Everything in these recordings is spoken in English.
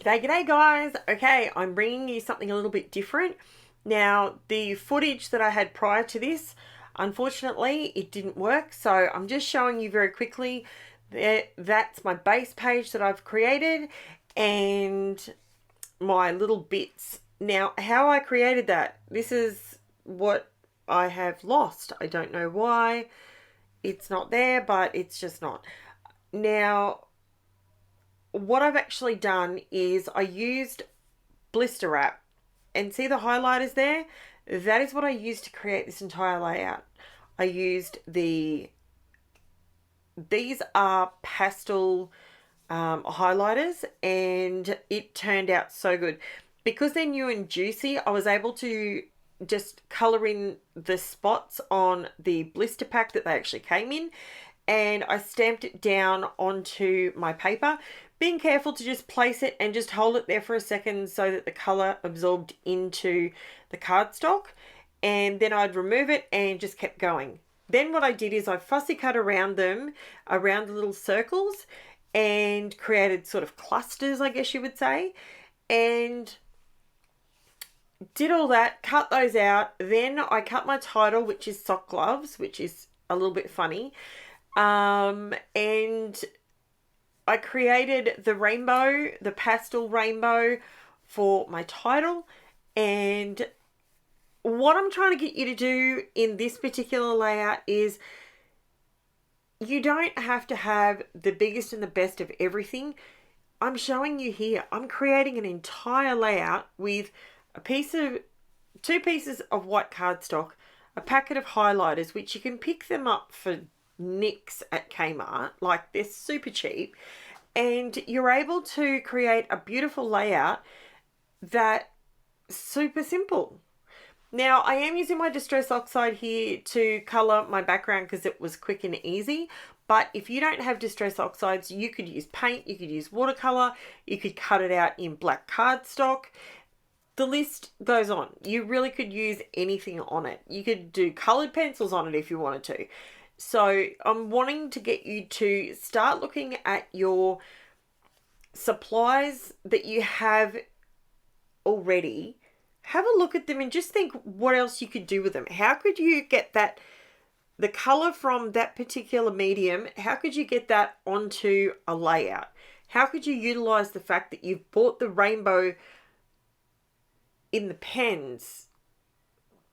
G'day guys. Okay, I'm bringing you something a little bit different. Now, the footage that I had prior to this, unfortunately, it didn't work. So I'm just showing you very quickly that's my base page that I've created and my little bits. Now, how I created that, this is what I have lost. I don't know why it's not there, but it's just not. Now, what I've actually done is I used blister wrap, and see the highlighters there? That is what I used to create this entire layout. I used these are pastel highlighters, and it turned out so good. Because they're new and juicy, I was able to just colour in the spots on the blister pack that they actually came in, and I stamped it down onto my paper, being careful to just place it and just hold it there for a second so that the colour absorbed into the cardstock, and then I'd remove it and just kept going. Then what I did is I fussy cut around them, around the little circles, and created sort of clusters, I guess you would say, and did all that, cut those out. Then I cut my title, which is sock gloves, which is a little bit funny. And I created the rainbow, the pastel rainbow for my title. And what I'm trying to get you to do in this particular layout is you don't have to have the biggest and the best of everything. I'm showing you here, I'm creating an entire layout with two pieces of white cardstock, a packet of highlighters, which you can pick them up for nicks at Kmart, like they're super cheap, and you're able to create a beautiful layout that's super simple. Now, I am using my Distress Oxide here to colour my background because it was quick and easy, but if you don't have Distress Oxides, you could use paint, you could use watercolour, you could cut it out in black cardstock. The list goes on. You really could use anything on it. You could do coloured pencils on it if you wanted to. So I'm wanting to get you to start looking at your supplies that you have already. Have a look at them and just think what else you could do with them. How could you get the colour from that particular medium, how could you get that onto a layout? How could you utilise the fact that you've bought the rainbow in the pens,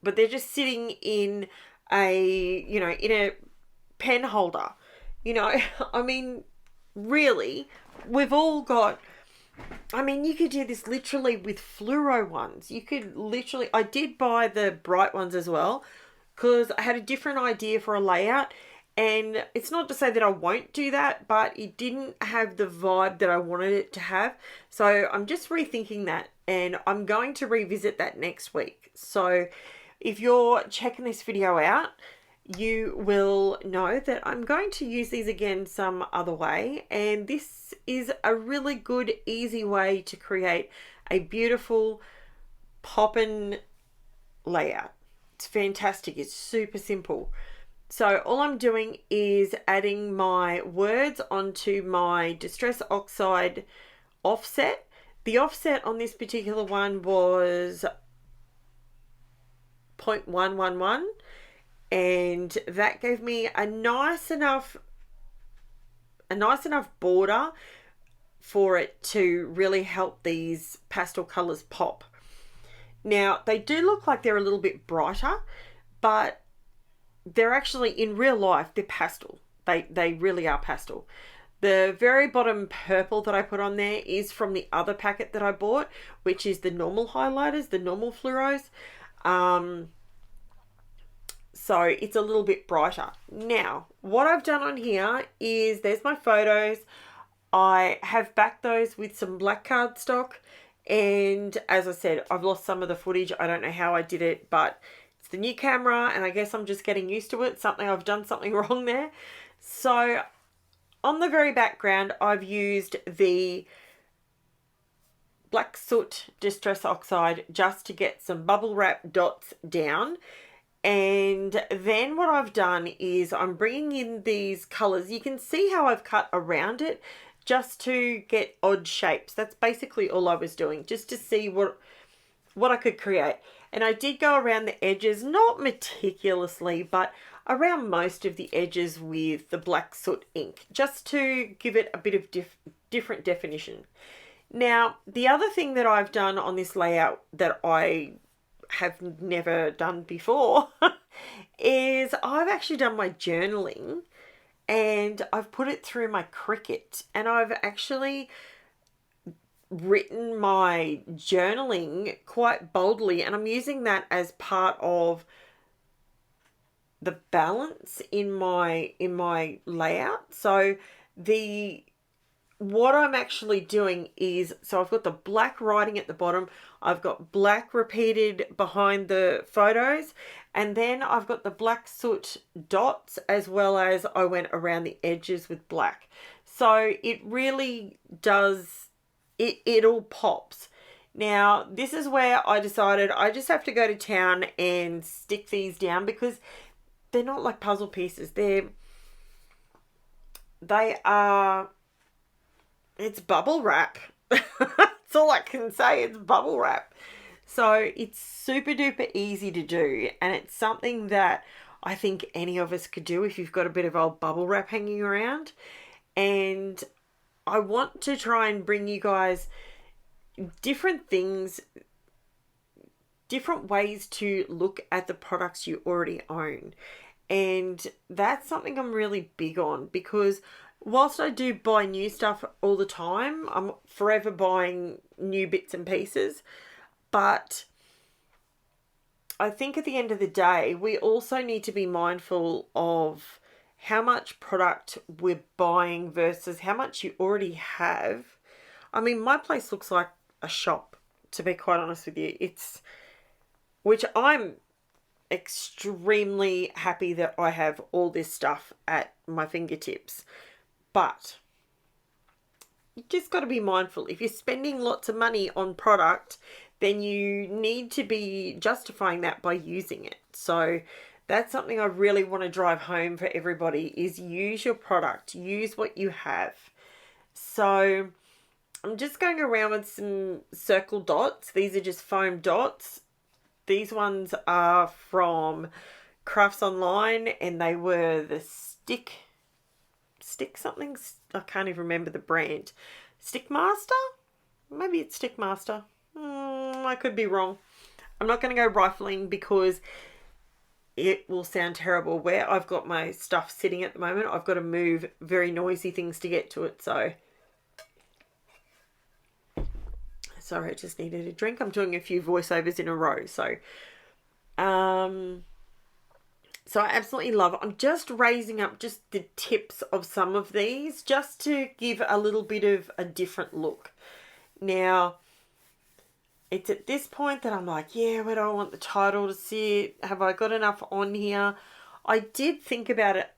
but they're just sitting in in a pen holder? I mean, really, we've all got, you could do this literally with fluoro ones. You could literally, I did buy the bright ones as well because I had a different idea for a layout, and it's not to say that I won't do that, but it didn't have the vibe that I wanted it to have. So I'm just rethinking that, and I'm going to revisit that next week. So if you're checking this video out, you will know that I'm going to use these again some other way, and this is a really good, easy way to create a beautiful poppin' layout. It's fantastic. It's super simple. So all I'm doing is adding my words onto my Distress Oxide offset. The offset on this particular one was 0.111, and that gave me a nice enough border for it to really help these pastel colors pop. Now, they do look like they're a little bit brighter, but they're actually, in real life, they're pastel. They really are pastel. The very bottom purple that I put on there is from the other packet that I bought, which is the normal highlighters, the normal fluoros. So it's a little bit brighter. Now, what I've done on here is, there's my photos. I have backed those with some black cardstock. And as I said, I've lost some of the footage. I don't know how I did it, but it's the new camera, and I guess I'm just getting used to it. I've done something wrong there. So on the very background, I've used the Black Soot Distress Oxide just to get some bubble wrap dots down. And then what I've done is I'm bringing in these colours. You can see how I've cut around it. just to get odd shapes. That's basically all I was doing, just to see what I could create. And I did go around the edges, not meticulously, but around most of the edges with the black soot ink, just to give it a bit of different definition. Now, the other thing that I've done on this layout that I have never done before is I've actually done my journaling, and I've put it through my Cricut, and I've actually written my journaling quite boldly, and I'm using that as part of the balance in my layout. So what I'm actually doing is, so I've got the black writing at the bottom, I've got black repeated behind the photos, and then I've got the black soot dots, as well as I went around the edges with black. So it really does, it all pops. Now, this is where I decided I just have to go to town and stick these down, because they're not like puzzle pieces. They are, it's bubble wrap. That's all I can say. It's bubble wrap. So it's super duper easy to do, and it's something that I think any of us could do if you've got a bit of old bubble wrap hanging around. And I want to try and bring you guys different things, different ways to look at the products you already own. And that's something I'm really big on, because whilst I do buy new stuff all the time, I'm forever buying new bits and pieces. But I think at the end of the day, we also need to be mindful of how much product we're buying versus how much you already have. I mean, my place looks like a shop, to be quite honest with you. Which I'm extremely happy that I have all this stuff at my fingertips. But you just got to be mindful. If you're spending lots of money on product, then you need to be justifying that by using it. So that's something I really want to drive home for everybody, is use your product. Use what you have. So I'm just going around with some circle dots. These are just foam dots. These ones are from Crafts Online, and they were the stick something. I can't even remember the brand. Stickmaster? Maybe it's Stickmaster. I could be wrong. I'm not going to go rifling because it will sound terrible. Where I've got my stuff sitting at the moment, I've got to move very noisy things to get to it. So, sorry, I just needed a drink. I'm doing a few voiceovers in a row. So I absolutely love it. I'm just raising up just the tips of some of these, just to give a little bit of a different look. Now, it's at this point that I'm like, yeah, where do I want the title to sit? Have I got enough on here? I did think about it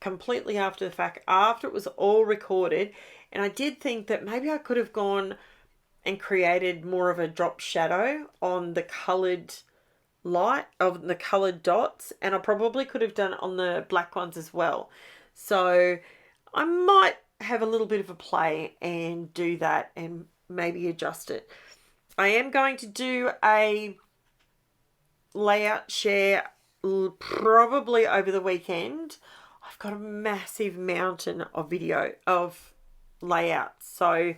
completely after the fact, after it was all recorded, and I did think that maybe I could have gone and created more of a drop shadow on the coloured light of the coloured dots, and I probably could have done it on the black ones as well. So I might have a little bit of a play and do that and maybe adjust it. I am going to do a layout share probably over the weekend. I've got a massive mountain of video of layouts, so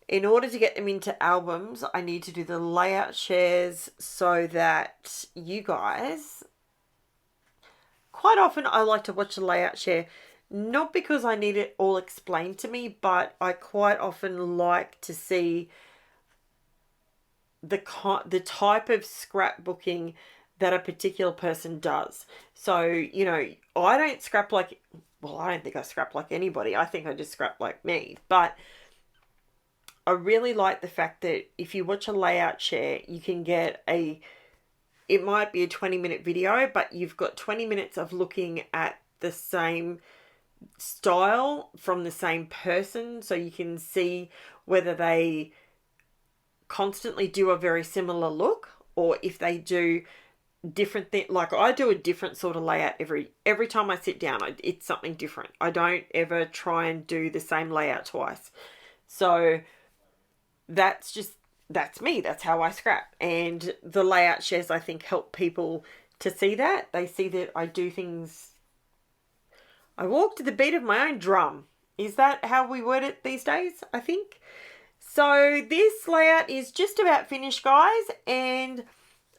in order to get them into albums, I need to do the layout shares so that you guys, quite often I like to watch a layout share, not because I need it all explained to me, but I quite often like to see the type of scrapbooking that a particular person does. So, you know, I don't scrap like, well, I don't think I scrap like anybody. I think I just scrap like me. But I really like the fact that if you watch a layout share, you can get it might be a 20-minute video, but you've got 20 minutes of looking at the same style from the same person. So you can see whether they constantly do a very similar look, or if they do different thing. Like I do a different sort of layout every time I sit down. It's something different. I don't ever try and do the same layout twice. So that's me. That's how I scrap. And the layout shares, I think, help people to see that. They see that I do things. I walk to the beat of my own drum. Is that how we word it these days? I think. So this layout is just about finished, guys, and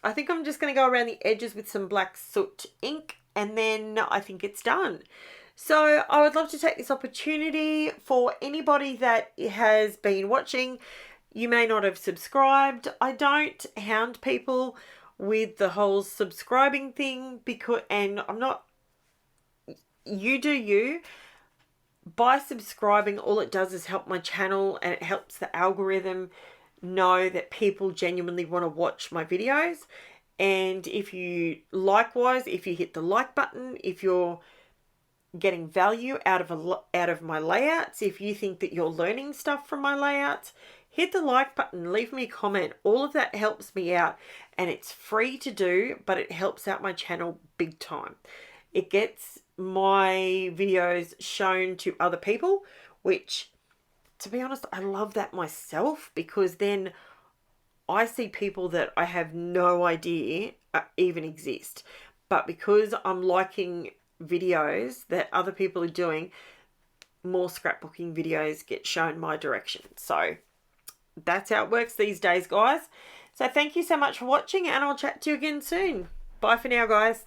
I think I'm just going to go around the edges with some black soot ink, and then I think it's done. So I would love to take this opportunity for anybody that has been watching. You may not have subscribed. I don't hound people with the whole subscribing thing, and I'm not, you do you. By subscribing, all it does is help my channel, and it helps the algorithm know that people genuinely want to watch my videos. And if you hit the like button, if you're getting value out of my layouts, if you think that you're learning stuff from my layouts, hit the like button, leave me a comment. All of that helps me out, and it's free to do, but it helps out my channel big time. It gets my videos shown to other people, which, to be honest, I love that myself, because then I see people that I have no idea even exist. But because I'm liking videos that other people are doing, more scrapbooking videos get shown my direction. So that's how it works these days, guys. So thank you so much for watching, and I'll chat to you again soon. Bye for now, guys.